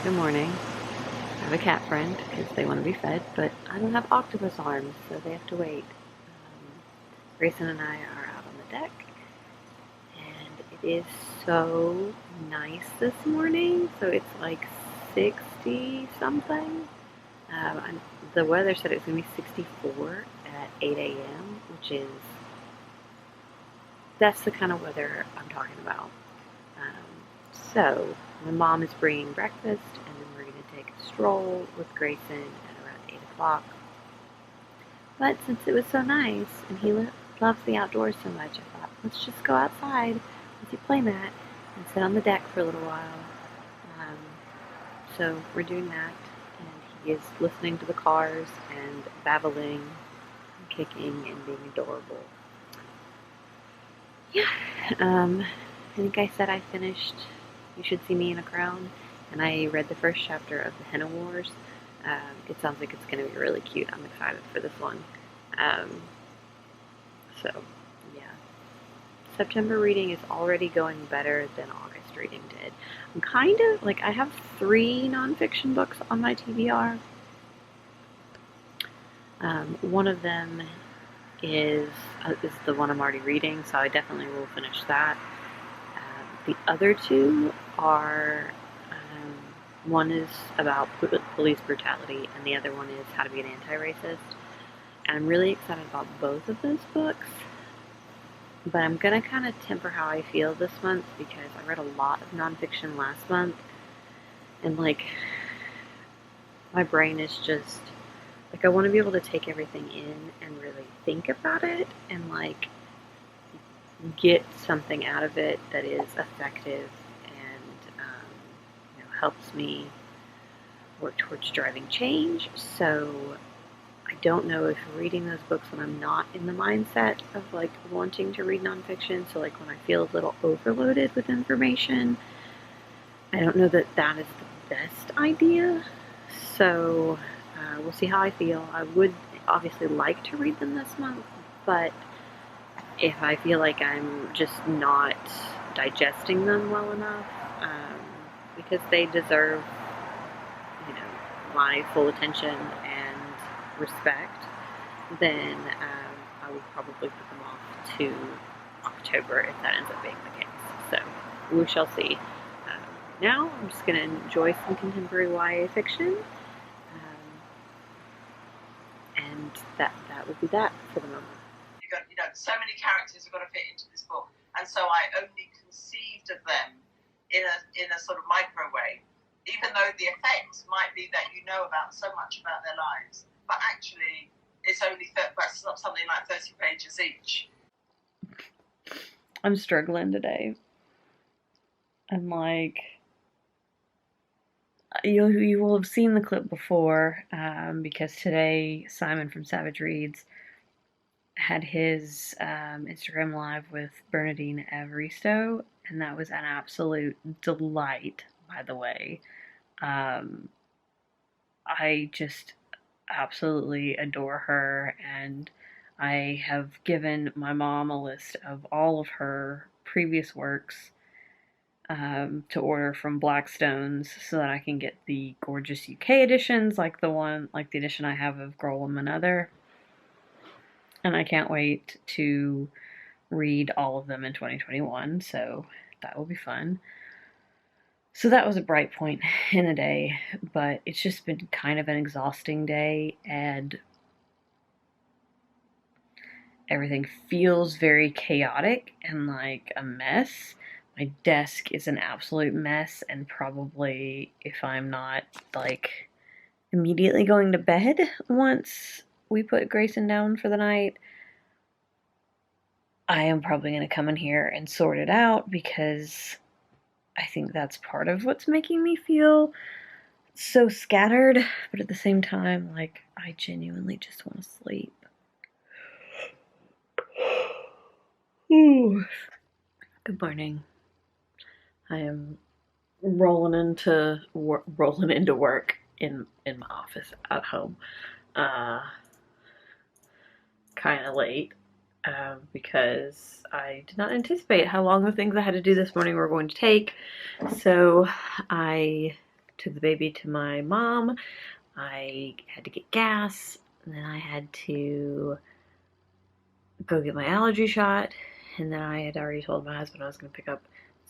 Good morning. I have a cat friend because they want to be fed, but I don't have octopus arms, so they have to wait. Grayson and I are out on the deck, and it is so nice this morning. So it's like 60 something. The weather said it was going to be 64 at 8 a.m., which is that's the kind of weather I'm talking about. So my mom is bringing breakfast, and then we're going to take a stroll with Grayson at around 8 o'clock. But since it was so nice, and he loves the outdoors so much, I thought, let's just go outside with your playmat and sit on the deck for a little while. Um, so we're doing that, and he is listening to the cars and babbling and kicking and being adorable. Yeah, I think I said I finished You Should See Me in a Crown, and I read the first chapter of the Henna Wars. It sounds like it's going to be really cute. I'm excited for this one. Um, so, yeah. September reading is already going better than August reading did. I'm kind of like, I have 3 nonfiction books on my TBR. One of them is the one I'm already reading, so I definitely will finish that. The other 2 are one is about police brutality, and the other one is how to be an anti-racist. And I'm really excited about both of those books, but I'm gonna kind of temper how I feel this month because I read a lot of nonfiction last month, and like my brain is just like I want to be able to take everything in and really think about it and like get something out of it that is effective and helps me work towards driving change. So I don't know if reading those books when I'm not in the mindset of like wanting to read nonfiction, so like when I feel a little overloaded with information, I don't know that that is the best idea. So we'll see how I feel. I would obviously like to read them this month, but if I feel like I'm just not digesting them well enough, because they deserve, my full attention and respect, then I will probably put them off to October if that ends up being the case. So we shall see. Now I'm just going to enjoy some contemporary YA fiction, and that will be that for the moment. So many characters have got to fit into this book, and so I only conceived of them in a sort of micro way, even though the effect might be that you know about so much about their lives, but actually it's only something like 30 pages each. I'm struggling today. I'm like, you will have seen the clip before, because today Simon from Savage Reads had his Instagram live with Bernadine Evaristo, and that was an absolute delight, by the way. I just absolutely adore her, and I have given my mom a list of all of her previous works to order from Blackstone's so that I can get the gorgeous UK editions, like the edition I have of Girl, Woman, Other. And I can't wait to read all of them in 2021, so that will be fun. So that was a bright point in the day, but it's just been kind of an exhausting day, and everything feels very chaotic and like a mess. My desk is an absolute mess, and probably if I'm not like immediately going to bed once we put Grayson down for the night, I am probably going to come in here and sort it out, because I think that's part of what's making me feel so scattered, but at the same time, like, I genuinely just want to sleep. Ooh. Good morning. I am rolling into work in my office at home, kind of late, because I did not anticipate how long the things I had to do this morning were going to take. So I took the baby to my mom. I had to get gas, and then I had to go get my allergy shot, and then I had already told my husband I was going to pick up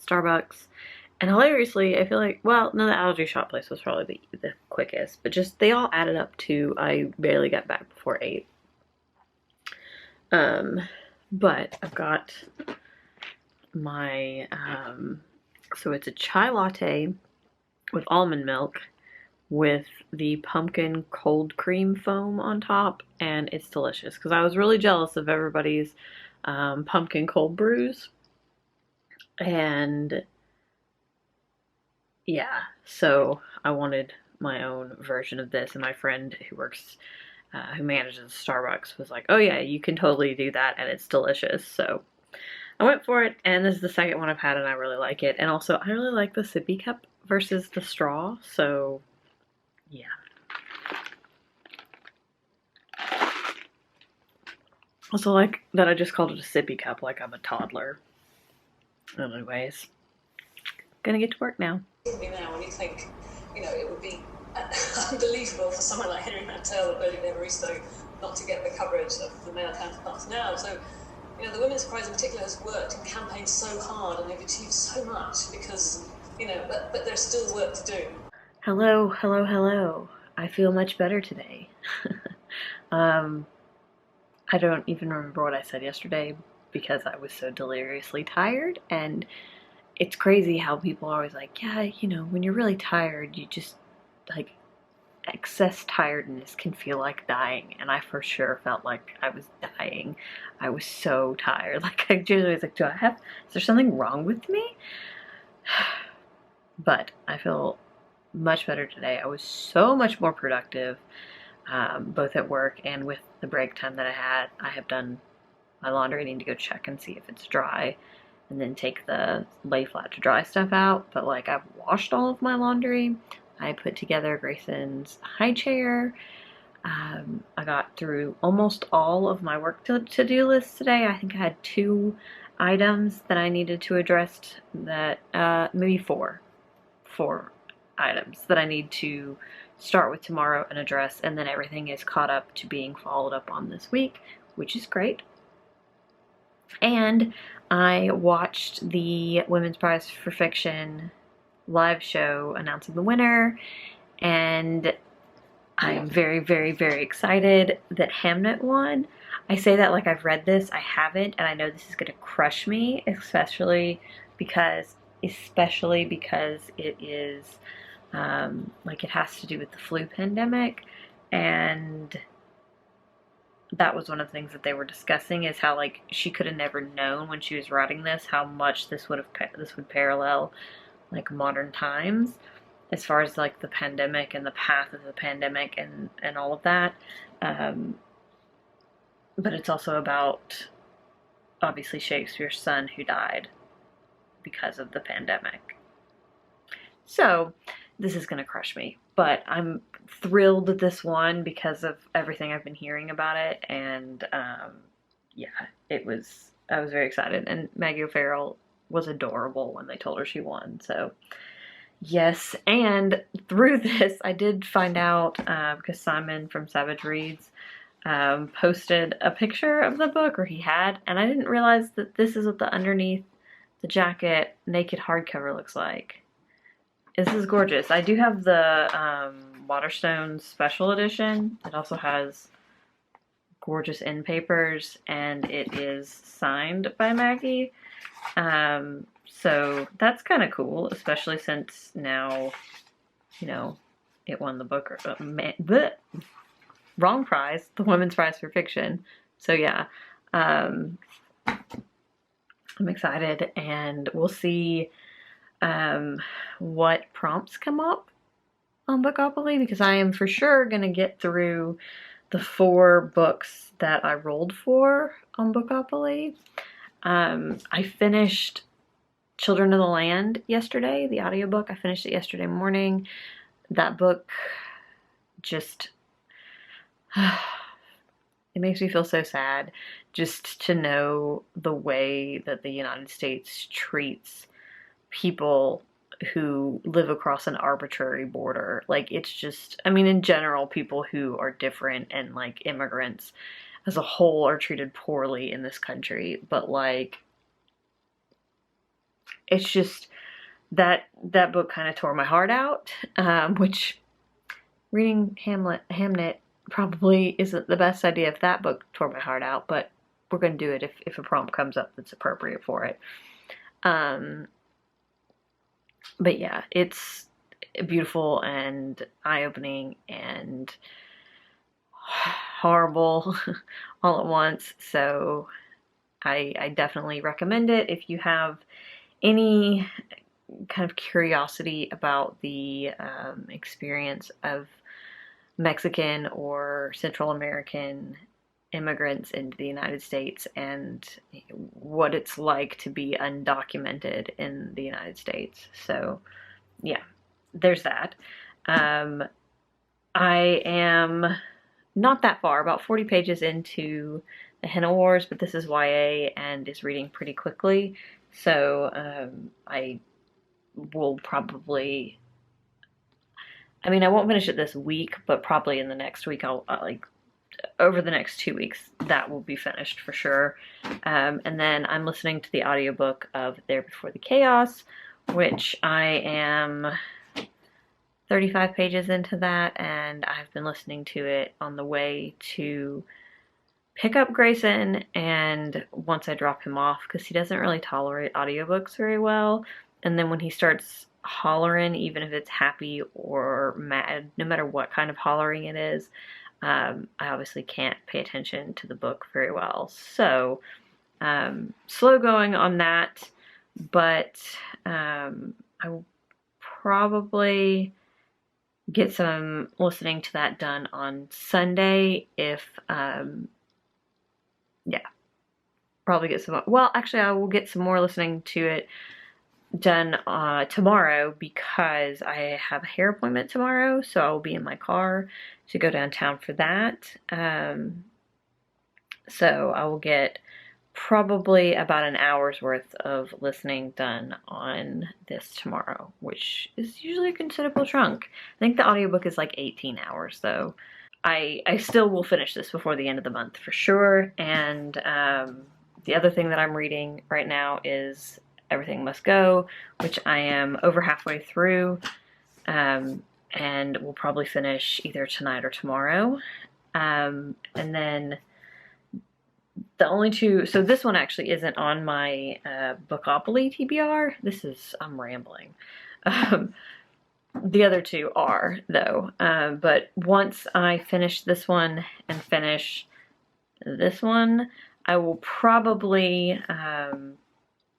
Starbucks. And hilariously, I feel like, well, no, the allergy shot place was probably the quickest, but just they all added up to I barely got back before 8. But I've got my, so it's a chai latte with almond milk with the pumpkin cold cream foam on top, and it's delicious because I was really jealous of everybody's pumpkin cold brews. And yeah, so I wanted my own version of this, and my friend who works, who manages Starbucks was like, oh yeah, you can totally do that, and it's delicious. So I went for it, and this is the second one I've had, and I really like it. And also, I really like the sippy cup versus the straw, so yeah. Also like that I just called it a sippy cup like I'm a toddler. Anyways, gonna get to work now. Now, when you think, it would be unbelievable for someone like Henry Mantel, the Berlin Evaristo, not to get the coverage of the male counterparts now. So, the Women's Prize in particular has worked and campaigned so hard, and they've achieved so much because, but there's still work to do. Hello, hello, hello. I feel much better today. I don't even remember what I said yesterday because I was so deliriously tired, and it's crazy how people are always like, yeah, when you're really tired, you just, like, excess tiredness can feel like dying, and I for sure felt like I was dying. I was so tired. Like, I generally was like, is there something wrong with me? But I feel much better today. I was so much more productive, both at work and with the break time that I had. I have done my laundry. I need to go check and see if it's dry, and then take the lay flat to dry stuff out. But like, I've washed all of my laundry. I put together Grayson's high chair. I got through almost all of my work to-do lists today. I think I had 2 items that I needed to address, that maybe 4 items that I need to start with tomorrow and address, and then everything is caught up to being followed up on this week, which is great. And I watched the Women's Prize for Fiction live show announcing the winner, and I'm very, very, very excited that Hamnet won. I say that like I've read this. I haven't, and I know this is going to crush me, especially because it is like, it has to do with the flu pandemic, and that was one of the things that they were discussing, is how, like, she could have never known when she was writing this how much this would parallel, like, modern times, as far as, like, the pandemic and the path of the pandemic and all of that. But it's also about, obviously, Shakespeare's son who died because of the pandemic. So this is gonna crush me, but I'm thrilled that this won because of everything I've been hearing about it. And yeah, I was very excited, and Maggie O'Farrell was adorable when they told her she won. So yes, and through this I did find out, because Simon from Savage Reads posted a picture of the book, or he had, and I didn't realize that this is what the underneath the jacket naked hardcover looks like. This is gorgeous. I do have the Waterstone special edition. It also has gorgeous end papers, and it is signed by Maggie. So that's kind of cool, especially since now, it won the book, wrong prize, the Women's Prize for Fiction. So yeah, I'm excited, and we'll see what prompts come up on Bookopoly, because I am for sure going to get through the 4 books that I rolled for on Bookopoly. I finished Children of the Land yesterday, the audiobook. I finished it yesterday morning. That book just, it makes me feel so sad just to know the way that the United States treats people who live across an arbitrary border. Like, it's just, I mean, in general, people who are different and like immigrants as a whole are treated poorly in this country. But like, it's just that book kind of tore my heart out, which reading Hamnet probably isn't the best idea if that book tore my heart out, but we're going to do it if a prompt comes up that's appropriate for it. But yeah, it's beautiful and eye-opening and horrible all at once. So I definitely recommend it if you have any kind of curiosity about the experience of Mexican or Central American immigrants into the United States and what it's like to be undocumented in the United States. So yeah, there's that. I am not that far, about 40 pages into the Henna Wars, but this is YA and is reading pretty quickly. So I will probably, I mean, I won't finish it this week, but probably in the next week, I'll like, over the next 2 weeks, that will be finished for sure. And then I'm listening to the audiobook of There Before the Chaos, which I am 35 pages into that, and I've been listening to it on the way to pick up Grayson, and once I drop him off, because he doesn't really tolerate audiobooks very well, and then when he starts hollering, even if it's happy or mad, no matter what kind of hollering it is, I obviously can't pay attention to the book very well. So, slow going on that, but I will probably get some listening to that done on Sunday if, yeah, probably get some, well, actually I will get some more listening to it done tomorrow because I have a hair appointment tomorrow, so I will be in my car to go downtown for that. So I will get probably about an hour's worth of listening done on this tomorrow, which is usually a considerable chunk. I think the audiobook is like 18 hours though. I still will finish this before the end of the month for sure. And the other thing that I'm reading right now is Everything Must Go, which I am over halfway through, and will probably finish either tonight or tomorrow. And then the only two, so this one actually isn't on my Bookopoly TBR. I'm rambling. The other two are, though. But once I finish this one and finish this one, I will probably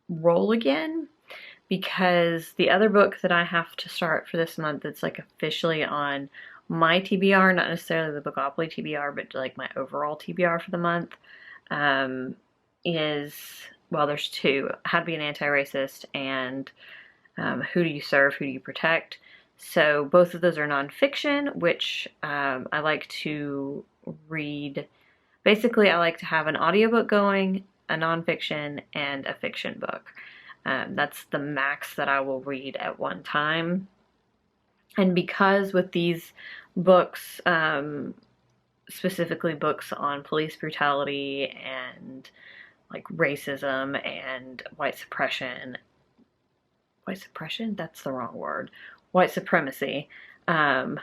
roll again, because the other book that I have to start for this month that's like officially on my TBR, not necessarily the Bookopoly TBR, but like my overall TBR for the month, is, well, there's two: How to Be an Anti-Racist and Who Do You Serve, Who Do You Protect. So both of those are nonfiction, which I like to read. Basically, I like to have an audiobook going, a nonfiction, and a fiction book. That's the max that I will read at one time. And because with these books, specifically books on police brutality and like racism and white suppression, that's the wrong word, white supremacy, that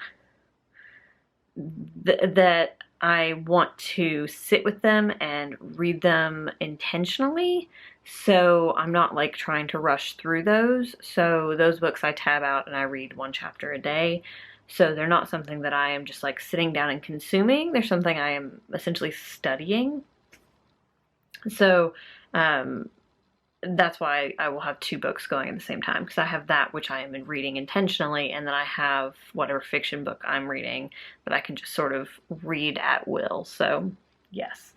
I want to sit with them and read them intentionally, so I'm not like trying to rush through those. So those books I tab out and I read one chapter a day. So they're not something that I am just like sitting down and consuming. They're something I am essentially studying. So that's why I will have two books going at the same time, because I have that which I am reading intentionally, and then I have whatever fiction book I'm reading that I can just sort of read at will. So yes,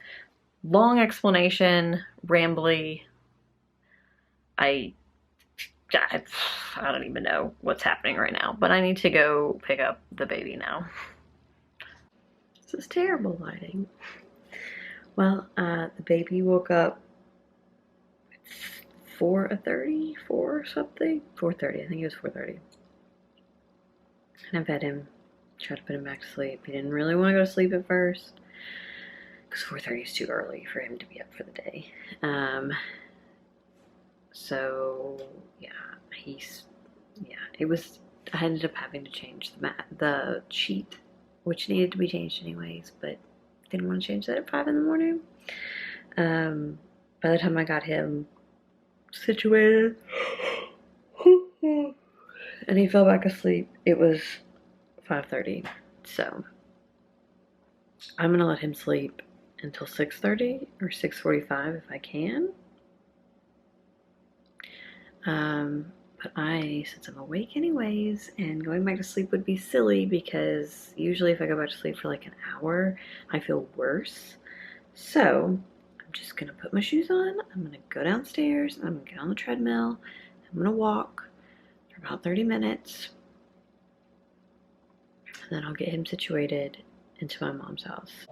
long explanation, rambly. I don't even know what's happening right now, but I need to go pick up the baby now. This is terrible lighting. Well, the baby woke up 4:30, 4 something, 4:30. I think it was 4:30. And I fed him, tried to put him back to sleep. He didn't really want to go to sleep at first because 4:30 is too early for him to be up for the day. So yeah, it was. I ended up having to change the sheet, which needed to be changed anyways, but didn't want to change that at 5 in the morning. By the time I got him situated and he fell back asleep, it was 5:30. So I'm gonna let him sleep until 6:30 or 6:45 if I can. But since I'm awake anyways, and going back to sleep would be silly because usually if I go back to sleep for like an hour, I feel worse. So I'm just gonna put my shoes on, I'm gonna go downstairs, I'm gonna get on the treadmill, I'm gonna walk for about 30 minutes, and then I'll get him situated into my mom's house.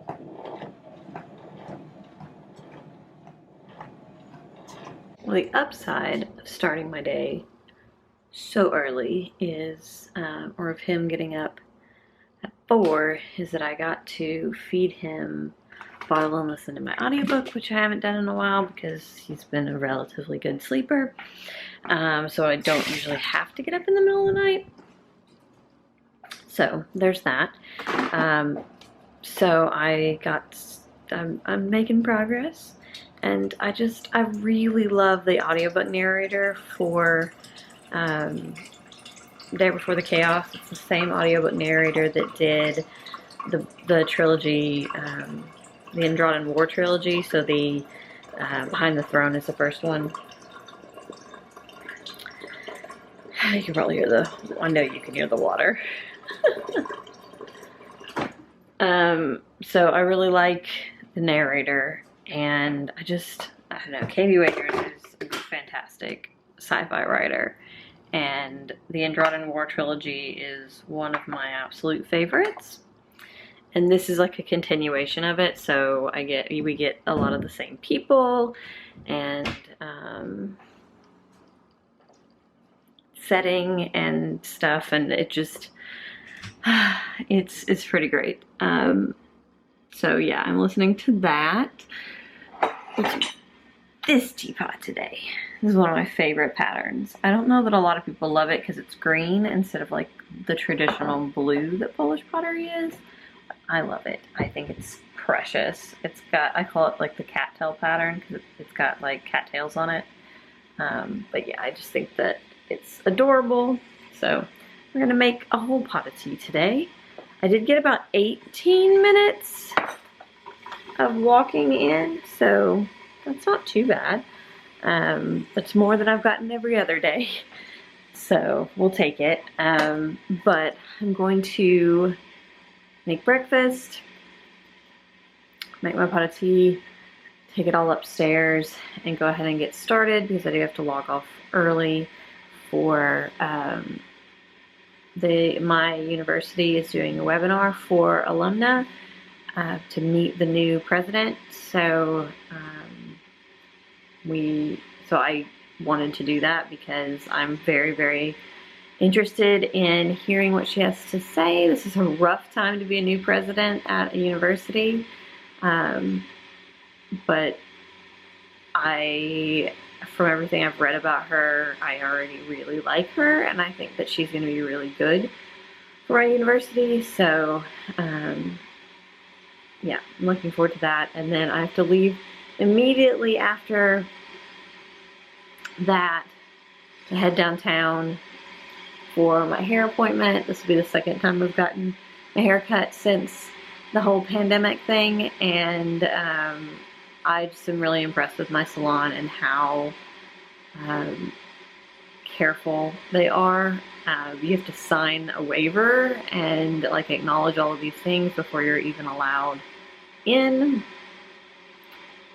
Well, the upside of starting my day so early is, or of him getting up at 4, is that I got to feed him while and listen to my audiobook, which I haven't done in a while because he's been a relatively good sleeper. So I don't usually have to get up in the middle of the night. So there's that. So I'm making progress. And I really love the audiobook narrator for Day Before the Chaos. It's the same audiobook narrator that did the trilogy, the Android War trilogy. So the Behind the Throne is the first one. You can probably hear I know you can hear the water. So I really like the narrator. And I don't know, Katie Wakers is a fantastic sci-fi writer, and the Android War trilogy is one of my absolute favorites. And this is like a continuation of it, so we get a lot of the same people and setting and stuff, and it just it's pretty great. So yeah, I'm listening to that. This teapot today. This is one of my favorite patterns. I don't know that a lot of people love it because it's green instead of like the traditional blue that Polish pottery is. But I love it. I think it's precious. I call it like the cattail pattern because it's got like cattails on it. But yeah, I just think that it's adorable. So we're gonna make a whole pot of tea today. I did get about 18 minutes of walking in, so that's not too bad. That's more than I've gotten every other day, so we'll take it. But I'm going to make breakfast, make my pot of tea, take it all upstairs, and go ahead and get started because I do have to log off early for my university is doing a webinar for alumni to meet the new president. So I wanted to do that because I'm very, very interested in hearing what she has to say. This is a rough time to be a new president at a university, but from everything I've read about her, I already really like her, and I think that she's going to be really good for my university. So yeah, I'm looking forward to that. And then I have to leave immediately after that to head downtown for my hair appointment. This will be the second time I've gotten a haircut since the whole pandemic thing, and I just am really impressed with my salon and how careful they are. You have to sign a waiver and like acknowledge all of these things before you're even allowed in.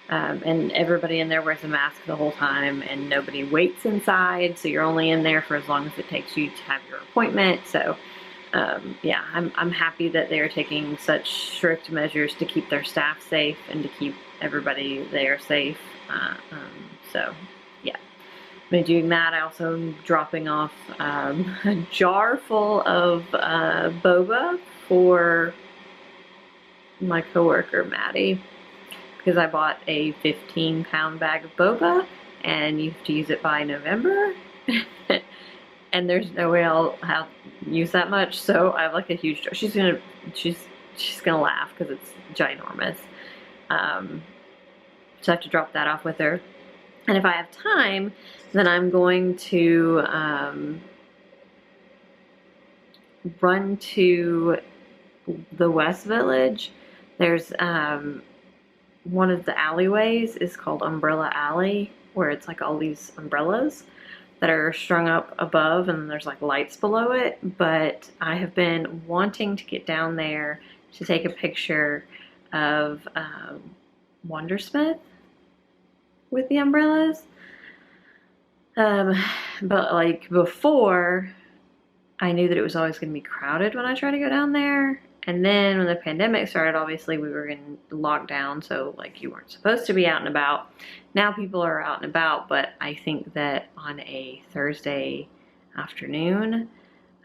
And everybody in there wears a mask the whole time, and nobody waits inside, so you're only in there for as long as it takes you to have your appointment. So yeah, I'm happy that they're taking such strict measures to keep their staff safe and to keep everybody there safe. So yeah, by doing that, I also am dropping off a jar full of boba for my coworker Maddie, because I bought a 15-pound bag of boba and you have to use it by November. And there's no way I'll have use that much, so I have like a huge jar. She's gonna laugh because it's ginormous. So I have to drop that off with her. And if I have time, then I'm going to run to the West Village. There's one of the alleyways is called Umbrella Alley, where it's like all these umbrellas that are strung up above and there's like lights below it. But I have been wanting to get down there to take a picture of Wondersmith with the umbrellas. But like before, I knew that it was always going to be crowded when I tried to go down there. And then when the pandemic started, obviously we were in lockdown, so like you weren't supposed to be out and about. Now people are out and about, but I think that on a Thursday afternoon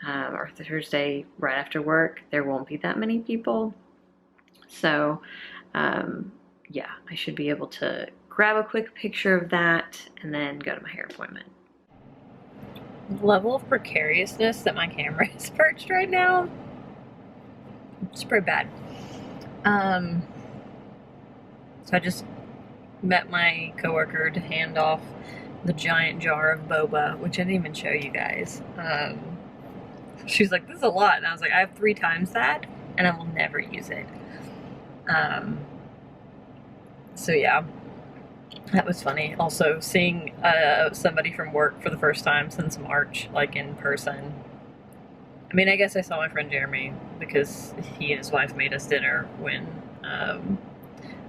or Thursday right after work, there won't be that many people. So yeah, I should be able to grab a quick picture of that and then go to my hair appointment. The level of precariousness that my camera is perched right now, it's pretty bad. So I just met my coworker to hand off the giant jar of boba, which I didn't even show you guys. She's like, this is a lot. And I was like, I have 3 times that and I will never use it. So yeah, that was funny. Also seeing somebody from work for the first time since March, like in person. I mean, I guess I saw my friend Jeremy because he and his wife made us dinner when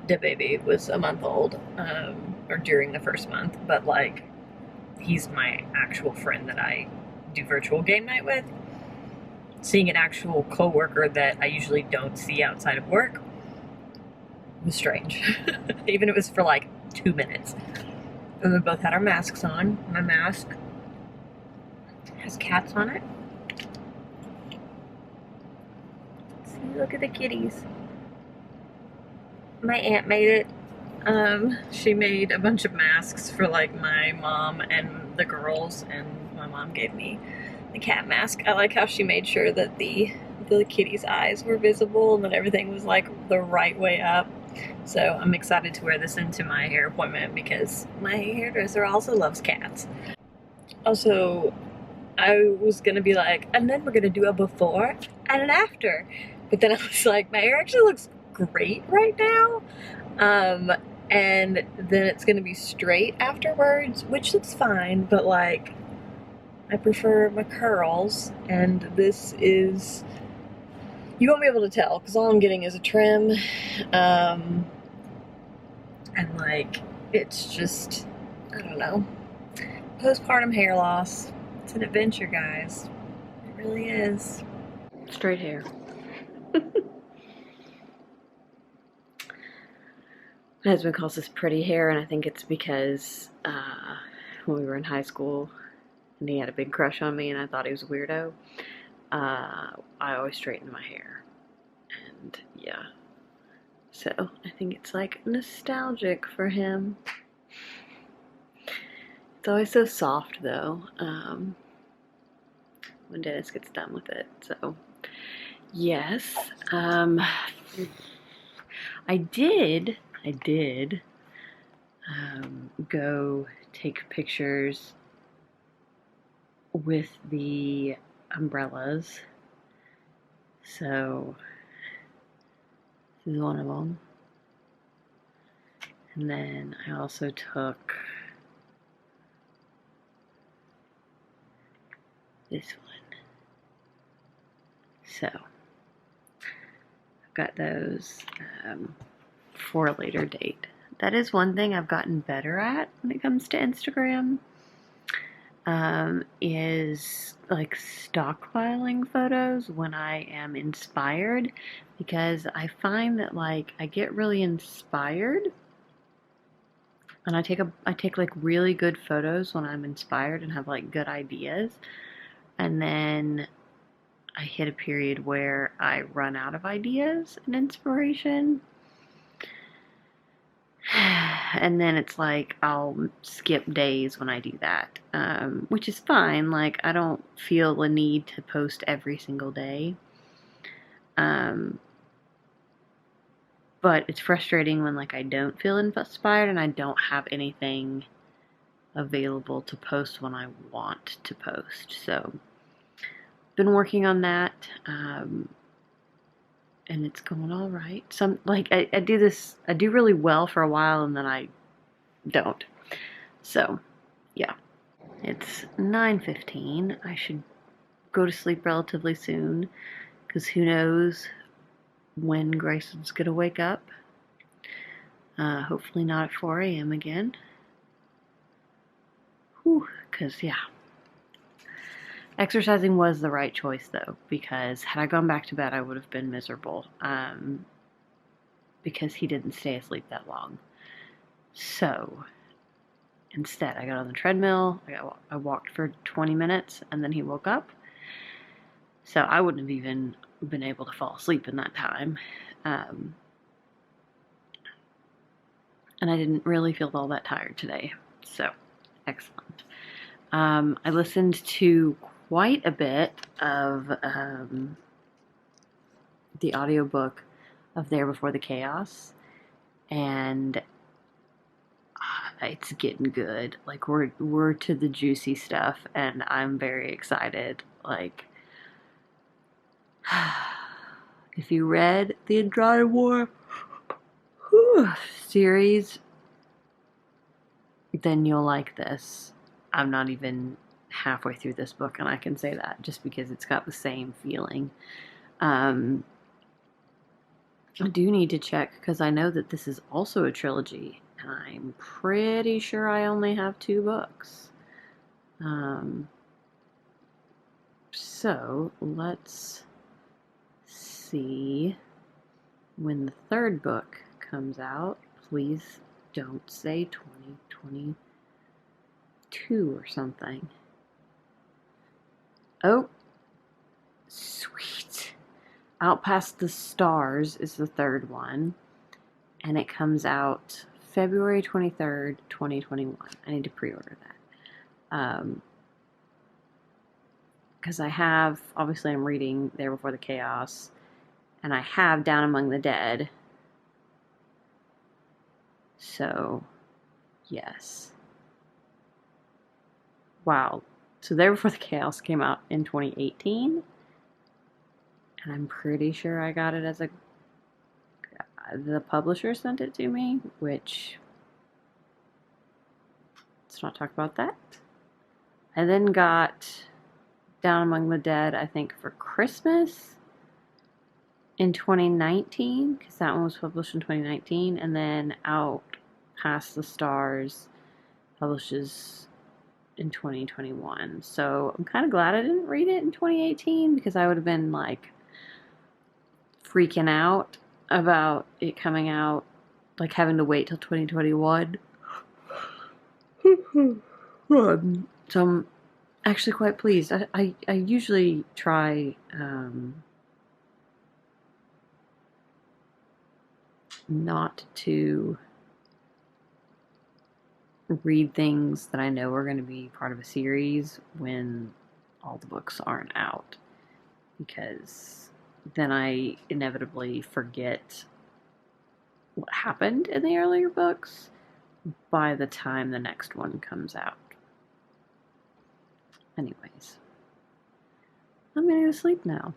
the baby was a month old, or during the first month. But like, he's my actual friend that I do virtual game night with. Seeing an actual coworker that I usually don't see outside of work was strange. Even if it was for like 2 minutes. And we both had our masks on. My mask has cats on it. See, look at the kitties. My aunt made it. She made a bunch of masks for like my mom and the girls, and my mom gave me the cat mask. I like how she made sure that the kitty's eyes were visible and that everything was like the right way up. So I'm excited to wear this into my hair appointment because my hairdresser also loves cats. Also, I was gonna be like, and then we're gonna do a before and an after. But then I was like, my hair actually looks great right now. And then it's gonna be straight afterwards, which looks fine, but like, I prefer my curls, and this is, you won't be able to tell because all I'm getting is a trim. And like, it's just, I don't know, postpartum hair loss. It's an adventure, guys. It really is. Straight hair. My husband calls this pretty hair, and I think it's because when we were in high school and he had a big crush on me and I thought he was a weirdo, I always straightened my hair. And yeah, so I think it's like nostalgic for him. It's always so soft though, when Dennis gets done with it. So yes, I did go take pictures with the umbrellas. So this is one of them. And then I also took this one. So I've got those for a later date. That is one thing I've gotten better at when it comes to Instagram, is like stockpiling photos when I am inspired, because I find that like I get really inspired And I take like really good photos when I'm inspired and have like good ideas. And then I hit a period where I run out of ideas and inspiration. And then it's like I'll skip days when I do that, which is fine. Like, I don't feel the need to post every single day. But it's frustrating when like I don't feel inspired and I don't have anything available to post when I want to post. So been working on that, and it's going all right. Some like I do really well for a while and then I don't. So yeah, it's 9:15. I should go to sleep relatively soon because who knows when Grayson's gonna wake up. Hopefully not at 4 a.m. again. Whew, because yeah. Exercising was the right choice though, because had I gone back to bed, I would have been miserable. Because he didn't stay asleep that long. So instead, I got on the treadmill. I walked for 20 minutes, and then he woke up. So I wouldn't have even been able to fall asleep in that time. And I didn't really feel all that tired today. So excellent. I listened to quite a bit of the audiobook of There Before the Chaos, and it's getting good. Like, we're to the juicy stuff, and I'm very excited. Like, if you read the Andromeda War series, then you'll like this. I'm not even halfway through this book, and I can say that just because it's got the same feeling. I do need to check because I know that this is also a trilogy, and I'm pretty sure I only have 2 books. So let's see when the 3rd book comes out. Please don't say 2022 or something. Oh, sweet. Out Past the Stars is the 3rd one, and it comes out February 23rd, 2021. I need to pre-order that. Because I have, obviously I'm reading There Before the Chaos, and I have Down Among the Dead. So, yes. Wow. So There Before the Chaos came out in 2018, and I'm pretty sure I got it as the publisher sent it to me, which, let's not talk about that. I then got Down Among the Dead, I think, for Christmas in 2019, because that one was published in 2019, and then Out Past the Stars publishes in 2021. So I'm kind of glad I didn't read it in 2018, because I would have been like freaking out about it coming out, like having to wait till 2021. So I'm actually quite pleased. I usually try not to read things that I know are going to be part of a series when all the books aren't out, because then I inevitably forget what happened in the earlier books by the time the next one comes out. Anyways, I'm gonna go to sleep now.